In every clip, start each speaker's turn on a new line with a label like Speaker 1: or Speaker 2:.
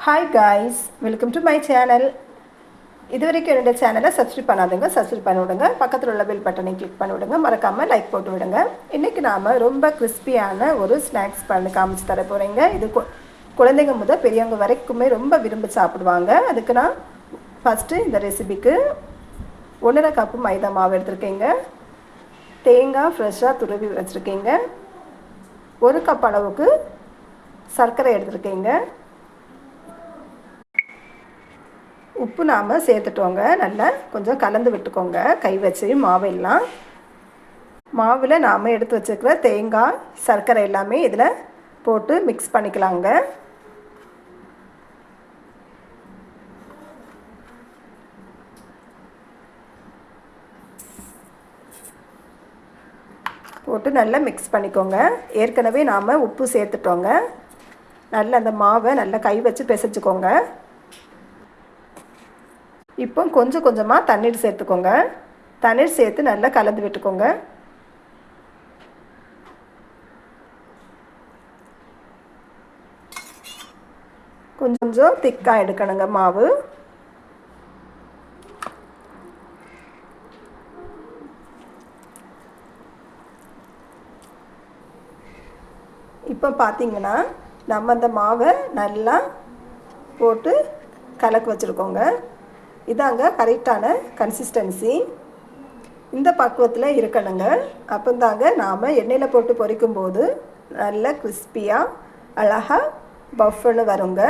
Speaker 1: Hi guys, welcome to my channel. இதுவரைக்கும் என்னோட சேனலை சப்ஸ்கிரைப் பண்ணாதவங்க சப்ஸ்கிரைப் பண்ணி விடுங்க. பக்கத்தில் உள்ள பெல் பட்டனை கிளிக் பண்ணி விடுங்க. மறக்காமல் லைக் போட்டு விடுங்க. இன்றைக்கி நாம் ரொம்ப கிறிஸ்பியான ஒரு ஸ்நாக்ஸ் பண்ணி காமிச்சு தர போகிறேங்க. இது குழந்தைங்க முதல் பெரியவங்க வரைக்குமே ரொம்ப விரும்பி சாப்பிடுவாங்க. அதுக்கு நான் ஃபஸ்ட்டு இந்த ரெசிபிக்கு 1.5 கப்பு மைதா மாவு எடுத்துருக்கேங்க. தேங்காய் ஃப்ரெஷ்ஷாக துருவி வச்சுருக்கேங்க. 1 கப் அளவுக்கு சர்க்கரை எடுத்துருக்கேங்க. உப்பு நாம் சேர்த்துட்டோங்க. நல்லா கொஞ்சம் கலந்து விட்டுக்கோங்க கை வச்சு மாவெல்லாம். மாவில் நாம் எடுத்து வச்சுருக்கிற தேங்காய் சர்க்கரை எல்லாமே இதில் போட்டு மிக்ஸ் பண்ணிக்கலாங்க. போட்டு நல்லா மிக்ஸ் பண்ணிக்கோங்க. ஏற்கனவே நாம் உப்பு சேர்த்துட்டோங்க. நல்லா அந்த மாவை நல்லா கை வச்சு பிசைஞ்சுக்கோங்க. இப்போ கொஞ்சம் கொஞ்சமாக தண்ணீர் சேர்த்துக்கோங்க. தண்ணீர் சேர்த்து நல்லா கலந்து விட்டுக்கோங்க. கொஞ்சம் திக்காக எடுக்கணுங்க மாவு. இப்போ பார்த்தீங்கன்னா நம்ம அந்த மாவை நல்லா போட்டு கலக்கி வச்சுருக்கோங்க. இதாங்க கரெக்டான கன்சிஸ்டன்சி. இந்த பக்குவத்தில் இருக்கணுங்க. அப்போ தாங்க நாம் எண்ணெயில் போட்டு பொரிக்கும்போது நல்ல கிறிஸ்பியாக அழகாக பஃப்னு வருங்க.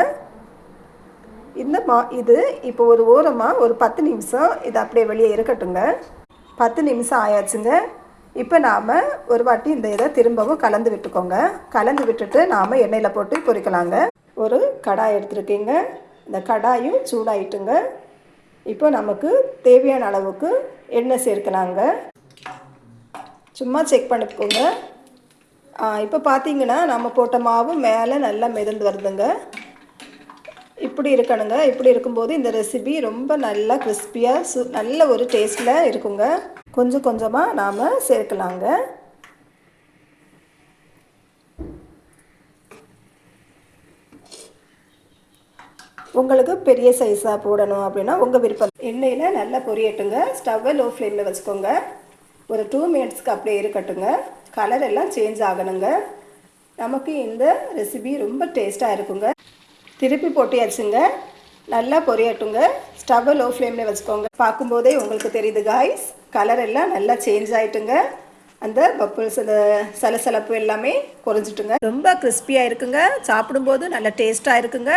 Speaker 1: இது இப்போ ஒரு ஓரமாக ஒரு 10 நிமிஷம் இது அப்படியே வெளியே இருக்கட்டுங்க. 10 நிமிஷம் ஆயாச்சுங்க. இப்போ நாம் ஒரு வாட்டி இந்த இதை திரும்பவும் கலந்து விட்டுக்கோங்க. கலந்து விட்டுட்டு நாம் எண்ணெயில் போட்டு பொரிக்கலாங்க. ஒரு கடாய் எடுத்துருக்கீங்க. இந்த கடாயும் சூடாயிட்டுங்க. இப்போ நமக்கு தேவையான அளவுக்கு எண்ணெய் சேர்க்கலாங்க. சும்மா செக் பண்ணிக்கோங்க. இப்போ பார்த்தீங்கன்னா நம்ம போட்ட மாவு மேலே நல்லா மிதந்து வருதுங்க. இப்படி இருக்கணுங்க. இப்படி இருக்கும்போது இந்த ரெசிபி ரொம்ப நல்லா கிறிஸ்பியாக நல்ல ஒரு டேஸ்ட்டில் இருக்குங்க. கொஞ்சம் கொஞ்சமாக நாம் சேர்க்கலாங்க. உங்களுக்கு பெரிய சைஸாக போடணும் அப்படின்னா உங்கள் விருப்பம். எண்ணெயில் நல்லா பொரியட்டுங்க. ஸ்டவ்வை லோ ஃப்ளேமில் வச்சுக்கோங்க. ஒரு 2 மினிட்ஸ்க்கு அப்படியே இருக்கட்டுங்க. கலர் எல்லாம் சேஞ்ச் ஆகணுங்க. நமக்கு இந்த ரெசிபி ரொம்ப டேஸ்ட்டாக இருக்குங்க. திருப்பி போட்டியாச்சுங்க. நல்லா பொரியட்டுங்க. ஸ்டவ்வை லோ ஃப்ளேமில் வச்சுக்கோங்க. பார்க்கும்போதே உங்களுக்கு தெரியுது காய்ஸ், கலர் எல்லாம் நல்லா சேஞ்ச் ஆகிட்டுங்க. அந்த பப்புள்ஸ் அந்த சலசலப்பு எல்லாமே குறைஞ்சிட்டுங்க. ரொம்ப கிறிஸ்பியாக இருக்குங்க. சாப்பிடும்போது நல்லா டேஸ்ட்டாக இருக்குங்க.